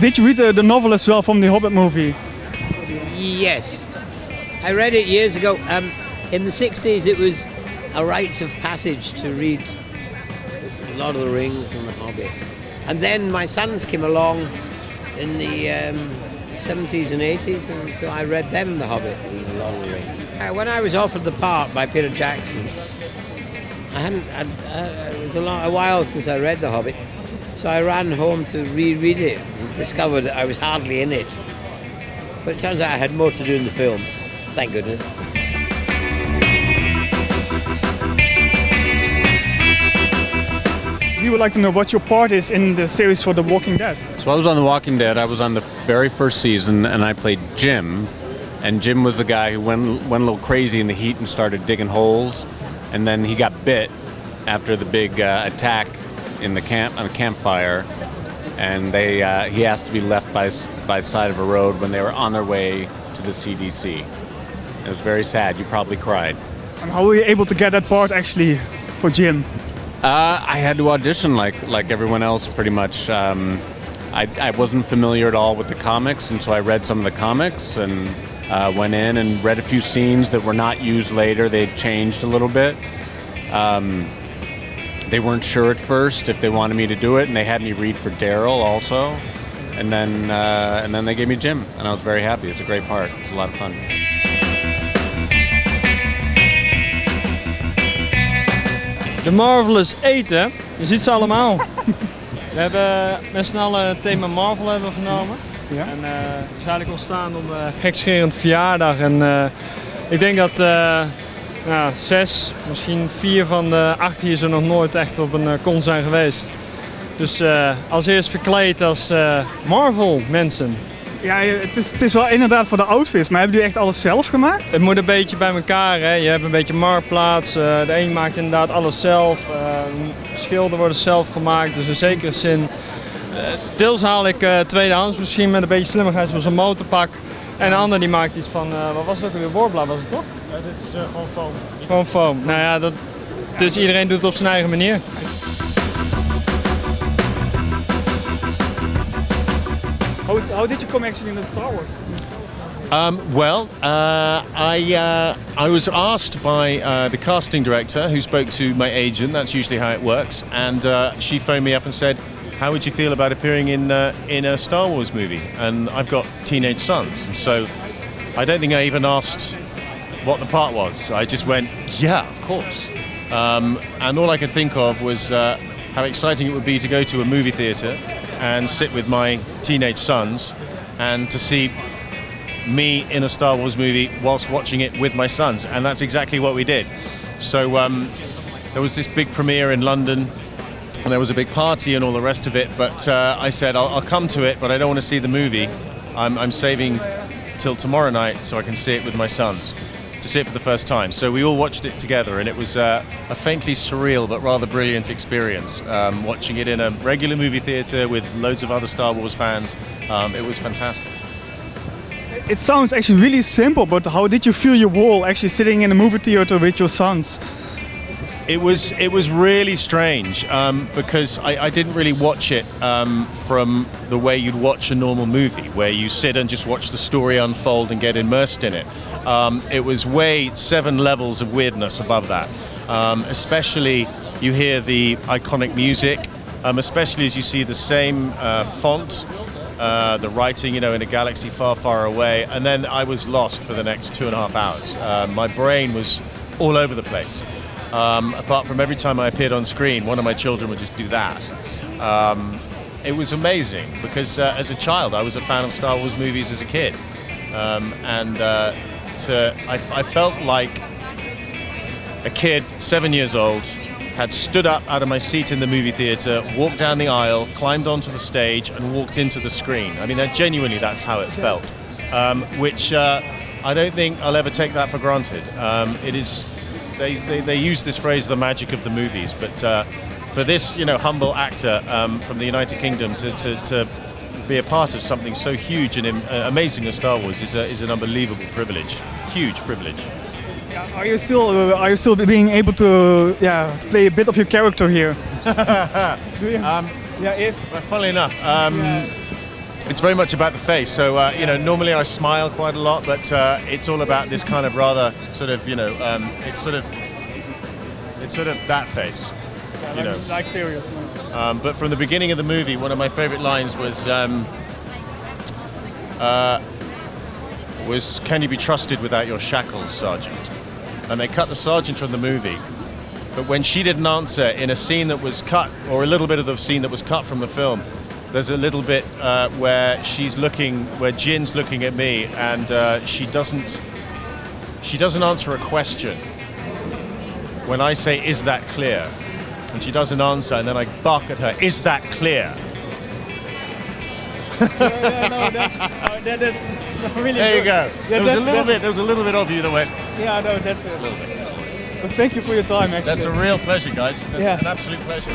Did you read the novel as well from the Hobbit movie? Yes. I read it years ago. In the 60s it was a rites of passage to read Lord of the Rings and the Hobbit. And then my sons came along in the 70s and 80s, and so I read them The Hobbit and the Lord of the Rings. When I was offered the part by Peter Jackson, it was a while since I read The Hobbit, so I ran home to reread it and discovered that I was hardly in it. But it turns out I had more to do in the film, thank goodness. We would like to know what your part is in the series for The Walking Dead. So I was on The Walking Dead. I was on the very first season, and I played Jim. And Jim was the guy who went a little crazy in the heat and started digging holes. And then he got bit after the big attack in the camp on a campfire. And he asked to be left by the side of a road when they were on their way to the CDC. It was very sad. You probably cried. And how were you able to get that part actually for Jim? I had to audition like everyone else, pretty much. I wasn't familiar at all with the comics, and so I read some of the comics and went in and read a few scenes that were not used later. They changed a little bit. They weren't sure at first if they wanted me to do it, and they had me read for Daryl also. And then they gave me Jim, and I was very happy. It's a great part. It's a lot of fun. De Marvel is eten. Je ziet ze allemaal. We hebben met z'n allen het thema Marvel hebben we genomen. Ja. En het is eigenlijk ontstaan om gekscherend verjaardag. En ik denk dat 6, misschien 4 van de 8 hier zo nog nooit echt op een con zijn geweest. Dus als eerst verkleed als Marvel mensen. Ja, het is wel inderdaad voor de outfits, maar hebben jullie echt alles zelf gemaakt? Het moet een beetje bij elkaar, hè. Je hebt een beetje marktplaats. De een maakt inderdaad alles zelf. Schilden worden zelf gemaakt, dus in zekere zin. Deels haal ik tweedehands misschien met een beetje slimmigheid zoals een motorpak. En de ander die maakt iets van, wat was het ook alweer, woordblad was het toch? Ja, dit is gewoon foam. Gewoon foam. Nou ja, dus iedereen doet het op zijn eigen manier. How did you come actually in the Star Wars? I was asked by the casting director, who spoke to my agent. That's usually how it works, and she phoned me up and said, "How would you feel about appearing in a Star Wars movie?" And I've got teenage sons, and so I don't think I even asked what the part was. I just went, "Yeah, of course." And all I could think of was how exciting it would be to go to a movie theatre and sit with my teenage sons and to see me in a Star Wars movie whilst watching it with my sons, and that's exactly what we did. So there was this big premiere in London and there was a big party and all the rest of it, but I said I'll come to it, but I don't want to see the movie. I'm saving till tomorrow night so I can see it with my sons, to see it for the first time. So we all watched it together, and it was a faintly surreal but rather brilliant experience. Watching it in a regular movie theatre with loads of other Star Wars fans, it was fantastic. It sounds actually really simple, but how did you feel your role actually sitting in a movie theater with your sons? It was really strange because I didn't really watch it from the way you'd watch a normal movie, where you sit and just watch the story unfold and get immersed in it. It was 7 levels of weirdness above that. Especially you hear the iconic music, especially as you see the same font, the writing, in a galaxy far, far away. And then I was lost for the next 2.5 hours. My brain was all over the place. Apart from every time I appeared on screen, one of my children would just do that. It was amazing because as a child I was a fan of Star Wars movies as a kid, I felt like a kid 7 years old had stood up out of my seat in the movie theatre, walked down the aisle, climbed onto the stage and walked into the screen. I mean, genuinely that's how it felt, which I don't think I'll ever take that for granted. It is. They use this phrase, the magic of the movies, but for this, humble actor from the United Kingdom to be a part of something so huge and amazing as Star Wars is an unbelievable privilege, huge privilege. Are you still being able to play a bit of your character here? Funnily enough, It's very much about the face. So you know, normally I smile quite a lot, but it's all about this kind of rather sort of, you know, it's sort of that face. You know. Like serious. No? But from the beginning of the movie, one of my favorite lines was "Can you be trusted without your shackles, Sergeant?" And they cut the sergeant from the movie. But when she didn't answer in a scene that was cut, or a little bit of the scene that was cut from the film, there's a little bit where Jin's looking at me, and she doesn't answer a question. When I say, "Is that clear?" and she doesn't answer, and then I bark at her, "Is that clear?" That is really There you good. go. Yeah, There was a little bit of you that went. Yeah, no, that's it. A little bit. But thank you for your time, actually. That's a real pleasure, guys. That's Yeah. an absolute pleasure.